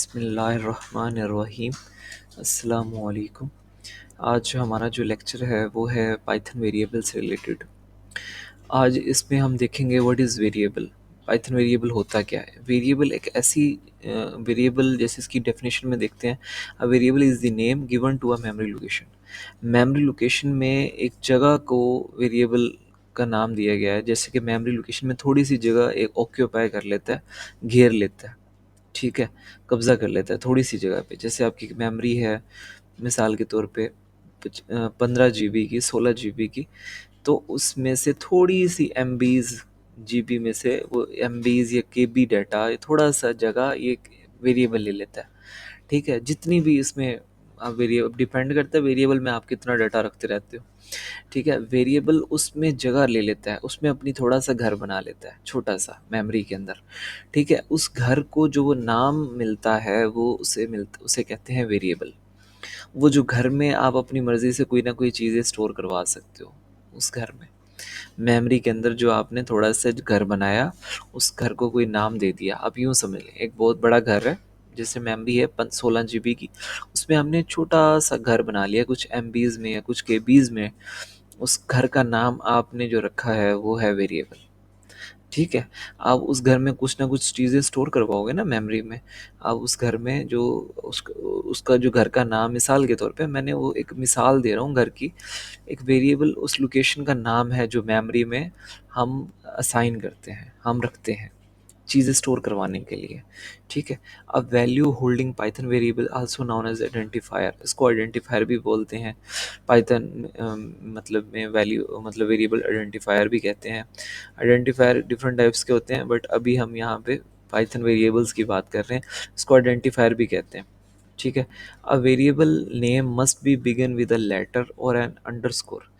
बिस्मिल्लाहिर्रहमानिर्रहीम। अस्सलामुअलैकुम। आज हमारा जो लेक्चर है वो है पाइथन वेरिएबल से रिलेटेड। आज इसमें हम देखेंगे what is variable. Python variable होता क्या है। वेरिएबल एक ऐसी वेरिएबल जैसे इसकी डेफिनेशन में देखते हैं। A variable is the name given to a memory location. Memory location में एक जगह को वेरिएबल का नाम दिया गया है। जैसे कि मेमोरी लोकेशन में थोड़ी सी जगह एक ऑक्यूपाई कर लेता है, घेर लेता है, ठीक है, कब्ज़ा कर लेता है थोड़ी सी जगह पे। जैसे आपकी मेमोरी है मिसाल के तौर पे 15 GB की, 16 GB की, तो उसमें से थोड़ी सी MBs GB में से वो MBs या KB डाटा थोड़ा सा जगह ये वेरिएबल ले लेता है, ठीक है। जितनी भी इसमें आप वेरिएबल डिपेंड करता है वेरिएबल में आप कितना डाटा रखते रहते हो, ठीक है। वेरिएबल उसमें जगह ले लेता है, उसमें अपनी थोड़ा सा घर बना लेता है छोटा सा मेमोरी के अंदर, ठीक है। उस घर को जो वो नाम मिलता है वो उसे कहते हैं वेरिएबल। वो जो घर में आप अपनी मर्ज़ी से कोई ना कोई चीज़ें स्टोर करवा सकते हो उस घर में। मेमोरी के अंदर जो आपने थोड़ा सा घर बनाया, उस घर को कोई नाम दे दिया। आप यूँ समझ लें एक बहुत बड़ा घर है, जैसे मेमोरी है 16 GB की, उसमें हमने छोटा सा घर बना लिया कुछ MBs में या कुछ KBs में। उस घर का नाम आपने जो रखा है वो है वेरिएबल, ठीक है। आप उस घर में कुछ ना कुछ चीज़ें स्टोर करवाओगे ना मेमोरी में। आप उस घर में जो उसका जो घर का नाम, मिसाल के तौर पे मैंने वो एक मिसाल दे रहा हूँ घर की, एक वेरिएबल उस लोकेशन का नाम है जो मेमोरी में हम असाइन करते हैं, हम रखते हैं चीज़ें स्टोर करवाने के लिए, ठीक है। अब value holding Python variable also known as identifier, इसको आइडेंटिफायर भी बोलते हैं। पाइथन मतलब में वैल्यू मतलब वेरिएबल आइडेंटिफायर भी कहते हैं। आइडेंटिफायर डिफरेंट टाइप्स के होते हैं, बट अभी हम यहाँ पे पाइथन वेरिएबल्स की बात कर रहे हैं। इसको आइडेंटिफायर भी कहते हैं, ठीक है। A variable name must be begin with a letter और एन अंडरस्कोर।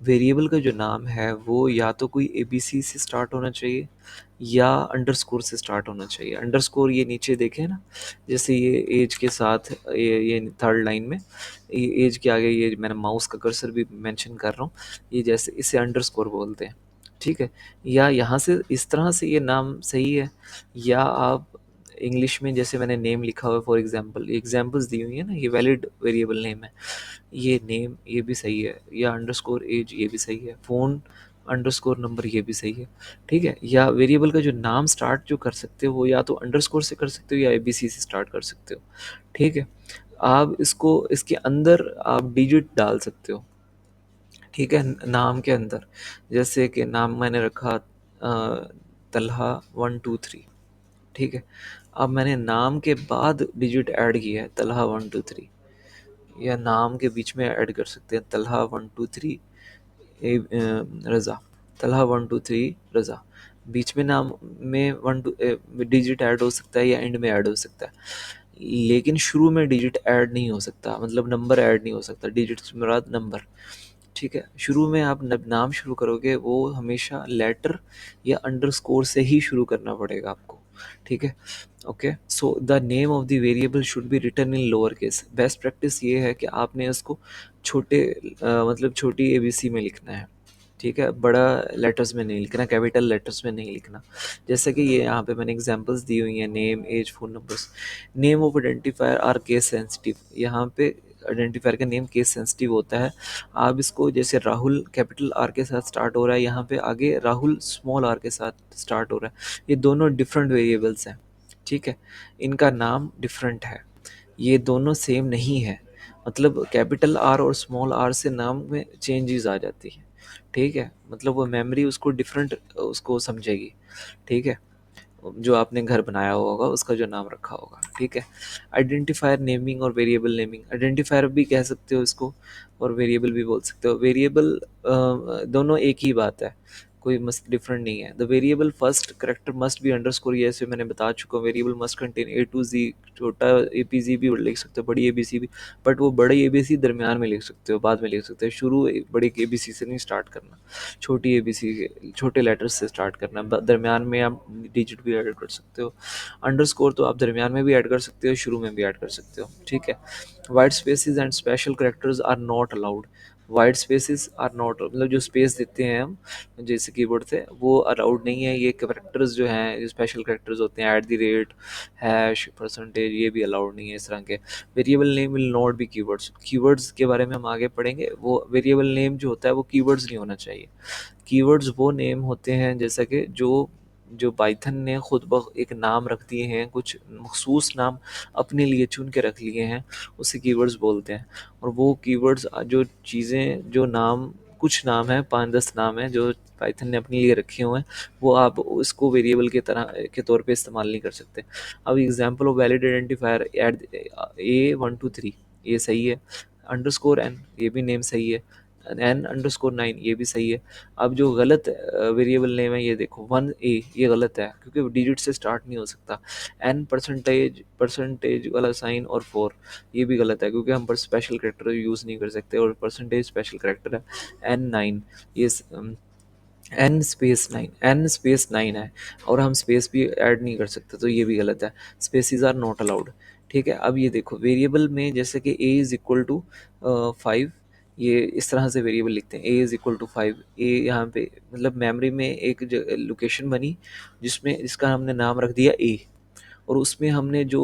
वेरिएबल का जो नाम है वो या तो कोई ABC से स्टार्ट होना चाहिए या अंडरस्कोर से स्टार्ट होना चाहिए। अंडरस्कोर ये नीचे देखें ना, जैसे ये एज के साथ ये थर्ड लाइन में ये एज के आगे ये मैंने माउस का कर्सर भी मेंशन कर रहा हूँ, ये जैसे इसे अंडरस्कोर बोलते हैं, ठीक है। या यहाँ से इस तरह से ये नाम सही है, या आप इंग्लिश में जैसे मैंने नेम लिखा हुआ है फॉर एग्जांपल, एग्जांपल्स दी हुई है ना, ये वैलिड वेरिएबल नेम है, ये नेम ये भी सही है, या अंडरस्कोर एज ये भी सही है, फ़ोन अंडरस्कोर नंबर ये भी सही है, ठीक है। या वेरिएबल का जो नाम स्टार्ट जो कर सकते हो वो या तो अंडरस्कोर से कर सकते हो या ABC से स्टार्ट कर सकते हो, ठीक है। आप इसको इसके अंदर आप डिजिट डाल सकते हो, ठीक है, नाम के अंदर। जैसे कि नाम मैंने रखा तलहा 1 2 3, ठीक है। अब मैंने नाम के बाद डिजिट ऐड किया है तलहा 1 2 3, या नाम के बीच में ऐड कर सकते हैं तलहा 1 2 3 रज़ा, तलहा 1 2 3 रज़ा। बीच में नाम में वन टू डिजिट ऐड हो सकता है या एंड में ऐड हो सकता है, लेकिन शुरू में डिजिट ऐड नहीं हो सकता, मतलब नंबर ऐड नहीं हो सकता, डिजिट से मुराद नंबर, ठीक है। शुरू में आप नाम शुरू करोगे वो हमेशा लेटर या अंडरस्कोर से ही शुरू करना पड़ेगा आपको, ठीक है। Okay, so the name of the variable should be written in lower case. Best practice ये है कि आपने इसको छोटे मतलब छोटी ABC में लिखना है, ठीक है। बड़ा लेटर्स में नहीं लिखना, कैपिटल लेटर्स में नहीं लिखना। जैसे कि ये यहाँ पे मैंने एग्जांपल्स दी हुई हैं, name as phone numbers. Name of identifier are case sensitive, यहाँ पे आइडेंटिफायर का नेम केस सेंसिटिव होता है। आप इसको जैसे राहुल कैपिटल R के साथ स्टार्ट हो रहा है, यहाँ पे आगे राहुल स्मॉल r के साथ स्टार्ट हो रहा है, ये दोनों डिफरेंट वेरिएबल्स हैं, ठीक है। इनका नाम डिफरेंट है, ये दोनों सेम नहीं है, मतलब कैपिटल R और स्मॉल r से नाम में चेंजेस आ जाती है, ठीक है। मतलब वो मेमोरी उसको डिफरेंट उसको समझेगी, ठीक है। जो आपने घर बनाया होगा उसका जो नाम रखा होगा, ठीक है। आइडेंटिफायर नेमिंग और वेरिएबल नेमिंग, आइडेंटिफायर भी कह सकते हो इसको और वेरिएबल भी बोल सकते हो। वेरिएबल दोनों एक ही बात है, कोई मस्त डिफरेंट नहीं है। The variable first character must be underscore, ये ऐसे मैंने बता चुका हूँ। Variable must contain A to Z, छोटा APZ भी लिख सकते हो, बड़ी ABC भी, बट वो बड़ी ABC दरमियान में लिख सकते हो, बाद में लिख सकते हो। शुरू बड़ी ABC से नहीं स्टार्ट करना, छोटी ABC के छोटे लेटर्स से स्टार्ट करना। दरमियान में आप डिजिट भी ऐड कर सकते हो। अंडरस्कोर तो आप दरमियान में भी ऐड कर सकते हो, शुरू में भी ऐड कर सकते हो, ठीक है। White spaces and special characters are not allowed, white spaces are not, मतलब जो स्पेस देते हैं हम जैसे कीबोर्ड से, वो अलाउड नहीं है। ये कैरेक्टर्स जो हैं, जो स्पेशल कैरेक्टर्स होते हैं, @ हैश, परसेंटेज, ये भी अलाउड नहीं है इस तरह के। Variable name will not be keywords. Keywords के बारे में हम आगे पढ़ेंगे। वो वेरिएबल नेम जो होता है वो कीवर्ड्स नहीं होना चाहिए। कीवर्ड्स वो नेम होते हैं जैसा कि जो जो पाइथन ने खुद ब एक नाम रख दिए हैं, कुछ मखसूस नाम अपने लिए चुन के रख लिए हैं, उसे कीवर्ड्स बोलते हैं। और वो कीवर्ड्स जो चीज़ें, जो नाम, कुछ नाम हैं, 5-10 नाम हैं जो पाइथन ने अपने लिए रखे हुए हैं, वो आप उसको वेरिएबल के तरह के तौर पे इस्तेमाल नहीं कर सकते। अब example of valid identifier A123, ये सही है। _n, ये भी नेम सही है। n_9, ये भी सही है। अब जो गलत वेरिएबल नेम है, ये देखो 1a, ये गलत है क्योंकि डिजिट से स्टार्ट नहीं हो सकता। n परसेंटेज वाला साइन और 4, ये भी गलत है क्योंकि हम पर स्पेशल करेक्टर यूज़ नहीं कर सकते, और परसेंटेज स्पेशल करेक्टर है। n9, ये n स्पेस 9 है, और हम स्पेस भी ऐड नहीं कर सकते, तो ये भी गलत है। Spaces are not allowed. ठीक है। अब ये देखो वेरिएबल में जैसे कि a = 5, ये इस तरह से वेरिएबल लिखते हैं, a = 5। ए यहाँ पे मतलब मेमोरी में एक लोकेशन बनी जिसका हमने नाम रख दिया a, और उसमें हमने जो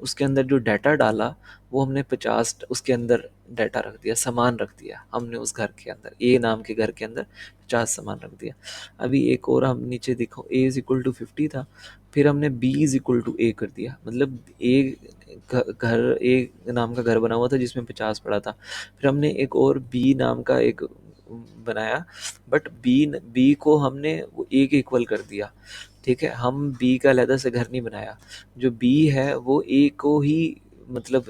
उसके अंदर जो डाटा डाला, वो हमने 50 उसके अंदर डाटा रख दिया, सामान रख दिया हमने उस घर के अंदर, ए नाम के घर के अंदर 50 सामान रख दिया। अभी एक और हम नीचे देखो, a = 50 था, फिर हमने b = a कर दिया, मतलब ए घर, ए नाम का घर बना हुआ था जिसमें 50 पड़ा था। फिर हमने एक और बी नाम का एक बनाया, बट बी को हमने वो ए के इक्वल कर दिया। ठीक है, हम बी का अलहदा से घर नहीं बनाया। जो बी है वो ए को ही मतलब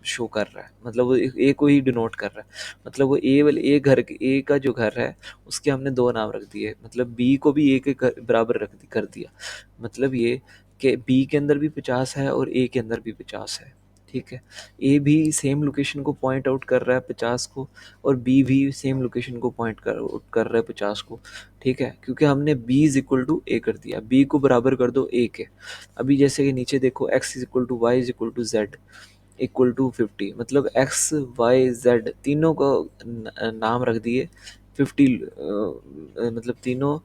शो कर रहा है, मतलब वो ए को ही डिनोट कर रहा है। मतलब वो ए वाले ए का जो घर है उसके हमने 2 नाम रख दिए, मतलब बी को भी ए के बराबर कर दिया। मतलब ये कि बी के अंदर भी 50 है और ए के अंदर भी 50 है। ठीक है, ए भी सेम लोकेशन को पॉइंट आउट कर रहा है 50 को, और बी भी सेम लोकेशन को पॉइंट कर रहा है 50 को। ठीक है, क्योंकि हमने b = a कर दिया, b को बराबर कर दो a के। अभी जैसे कि नीचे देखो, x = y = z =50, मतलब एक्स वाई जेड तीनों को नाम रख दिए 50, मतलब तीनों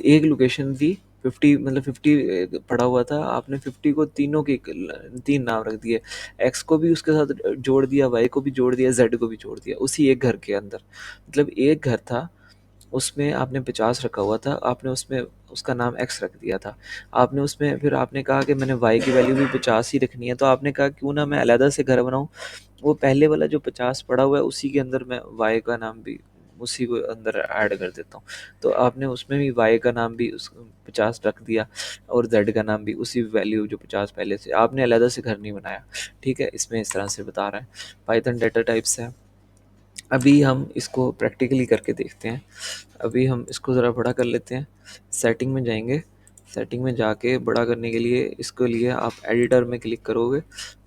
एक लोकेशन थी 50, मतलब 50 पड़ा हुआ था, आपने 50 को तीनों के 3 नाम रख दिए। एक्स को भी उसके साथ जोड़ दिया, वाई को भी जोड़ दिया, जेड को भी जोड़ दिया उसी एक घर के अंदर। मतलब एक घर था, उसमें आपने 50 रखा हुआ था, आपने उसमें उसका नाम एक्स रख दिया था। आपने उसमें फिर आपने कहा कि मैंने वाई की वैल्यू भी 50 ही रखनी है, तो आपने कहा क्यों ना मैं अलहदा से घर बनाऊँ, वो पहले वाला जो 50 पड़ा हुआ है उसी के अंदर मैं वाई का नाम भी उसी को अंदर ऐड कर देता हूँ। तो आपने उसमें भी वाई का नाम भी उस 50 रख दिया, और जेड का नाम भी उसी वैल्यू जो 50 पहले से, आपने अलहदा से घर नहीं बनाया। ठीक है, इसमें इस तरह से बता रहा है। पाइथन डाटा टाइप्स है। अभी हम इसको प्रैक्टिकली करके देखते हैं। अभी हम इसको ज़रा बड़ा कर लेते हैं। सेटिंग में जाएंगे, सेटिंग में जाके बड़ा करने के लिए इसके लिए आप एडिटर में क्लिक करोगे,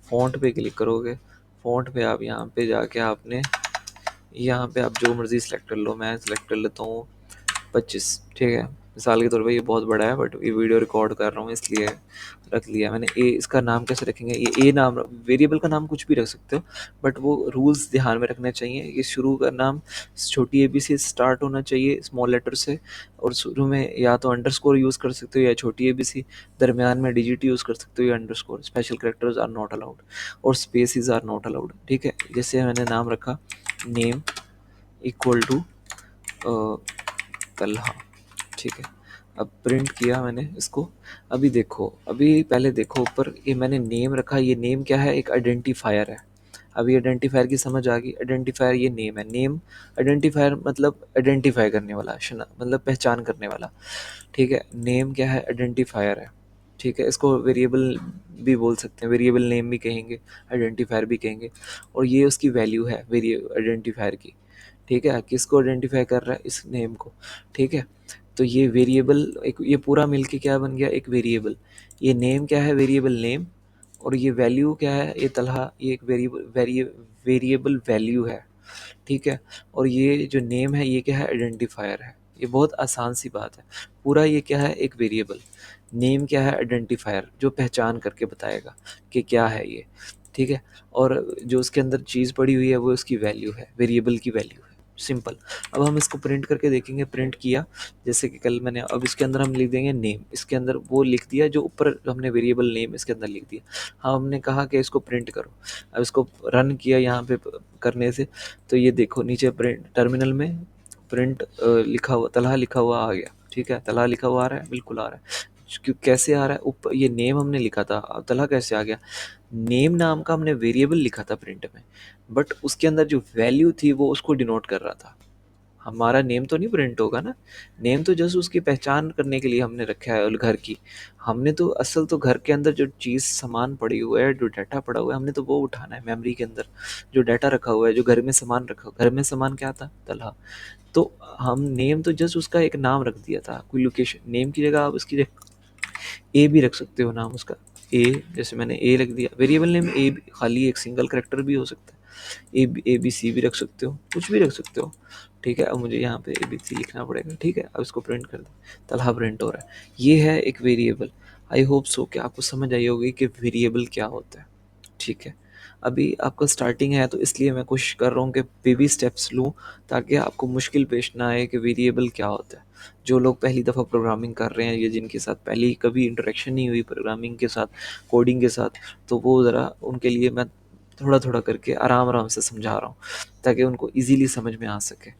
फ़ॉन्ट पे क्लिक करोगे। फ़ॉन्ट पे आप यहाँ पे जाके आपने यहाँ पे आप जो मर्ज़ी सेलेक्ट कर लो, मैं सेलेक्ट कर लेता हूँ 25। ठीक है, मिसाल के तौर पे ये बहुत बड़ा है, बट ये वीडियो रिकॉर्ड कर रहा हूँ इसलिए रख लिया मैंने। ए, इसका नाम कैसे रखेंगे, ये ए नाम, वेरिएबल का नाम कुछ भी रख सकते हो, बट वो रूल्स ध्यान में रखने चाहिए। ये शुरू का नाम छोटी ए बी सी स्टार्ट होना चाहिए, स्मॉल लेटर से, और शुरू में या तो अंडरस्कोर यूज़ कर सकते हो या छोटी ए बी सी, दरमियान में डिजिट यूज़ कर सकते हो या underscore. Special characters are not allowed और स्पेसिस आर नॉट अलाउड। ठीक है, जैसे मैंने नाम रखा नेम = तलहा। ठीक है, अब प्रिंट किया मैंने इसको। अभी देखो, अभी पहले देखो ऊपर, ये मैंने नेम रखा, ये नेम क्या है, एक आइडेंटिफायर है। अभी आइडेंटिफायर की समझ आ गई। आइडेंटिफायर ये नेम है, नेम आइडेंटिफायर मतलब आइडेंटिफाई करने वाला, मतलब पहचान करने वाला। ठीक है, नेम क्या है, आइडेंटिफायर है। ठीक है, इसको वेरिएबल भी बोल सकते हैं, वेरिएबल नेम भी कहेंगे, आइडेंटिफायर भी कहेंगे। और ये उसकी वैल्यू है आइडेंटिफायर की। ठीक है, किसको आइडेंटिफाई कर रहा है, इस नेम को। ठीक है, तो ये वेरिएबल, एक ये पूरा मिलके क्या बन गया, एक वेरिएबल। ये नेम क्या है, वेरिएबल नेम, और ये वैल्यू क्या है, ये तलहा, ये एक वेरिएबल वैल्यू है। ठीक है, और ये जो नेम है ये क्या है, आइडेंटिफायर है। ये बहुत आसान सी बात है। पूरा ये क्या है, एक वेरिएबल। नेम क्या है, आइडेंटिफायर, जो पहचान करके बताएगा कि क्या है ये। ठीक है, और जो उसके अंदर चीज़ पड़ी हुई है वो उसकी वैल्यू है, वेरिएबल की वैल्यू है। सिंपल। अब हम इसको प्रिंट करके देखेंगे, प्रिंट किया जैसे कि कल मैंने, अब इसके अंदर हम लिख देंगे नेम, इसके अंदर वो लिख दिया जो ऊपर हमने वेरिएबल नेम इसके अंदर लिख दिया। हाँ, हमने कहा कि इसको प्रिंट करो। अब इसको रन किया यहाँ पे करने से, तो ये देखो नीचे प्रिंट टर्मिनल में प्रिंट लिखा हुआ, तलहा लिखा हुआ आ गया। ठीक है, तलहा लिखा हुआ आ रहा है, बिल्कुल आ रहा है। क्यों, कैसे आ रहा है? ऊपर ये नेम हमने लिखा था, अब तलहा कैसे आ गया? नेम नाम का हमने वेरिएबल लिखा था प्रिंट में, बट उसके अंदर जो वैल्यू थी वो उसको डिनोट कर रहा था। हमारा नेम तो नहीं प्रिंट होगा ना, नेम तो जस्ट उसकी पहचान करने के लिए हमने रखा है घर की। हमने तो असल तो घर के अंदर जो चीज़ सामान पड़ी हुआ है, जो डाटा पड़ा हुआ है, हमने तो वो उठाना है मेमोरी के अंदर। जो डाटा रखा हुआ है, जो घर में सामान रखा हुआ, घर में सामान क्या था? तलहा। तो हम नेम तो जस्ट उसका एक नाम रख दिया था, कोई लोकेशन। नेम की जगह आप उसकी ए भी रख सकते हो नाम उसका। ए, जैसे मैंने ए रख दिया, वेरिएबल नेम ए खाली एक सिंगल करेक्टर भी हो सकता है। ए बी सी भी रख सकते हो, कुछ भी रख सकते हो। ठीक है, अब मुझे यहाँ पे ए बी सी लिखना पड़ेगा। ठीक है, अब इसको प्रिंट कर दें, तलहा प्रिंट हो रहा है। ये है एक वेरिएबल। आई होप सो कि आपको समझ आई होगी कि वेरिएबल क्या होता है। ठीक है, अभी आपका स्टार्टिंग है तो इसलिए मैं कोशिश कर रहा हूँ कि बेबी स्टेप्स लूँ, ताकि आपको मुश्किल पेश ना आए कि वेरिएबल क्या होता है। जो लोग पहली दफ़ा प्रोग्रामिंग कर रहे हैं या जिनके साथ पहले कभी इंटरेक्शन नहीं हुई प्रोग्रामिंग के साथ, कोडिंग के साथ, तो वो ज़रा उनके लिए मैं थोड़ा थोड़ा करके आराम आराम से समझा रहा हूँ, ताकि उनको इजीली समझ में आ सके।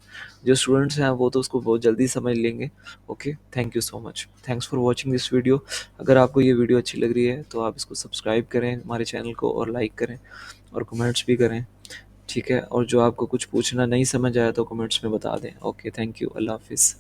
जो स्टूडेंट्स हैं वो तो उसको बहुत जल्दी समझ लेंगे। Okay, thank you so much, thanks for watching this video. अगर आपको ये वीडियो अच्छी लग रही है तो आप इसको सब्सक्राइब करें हमारे चैनल को, और लाइक करें, और कमेंट्स भी करें। ठीक है, और जो आपको कुछ पूछना नहीं समझ आया तो कमेंट्स में बता दें। ओके, थैंक यू, अल्लाह हाफिज़।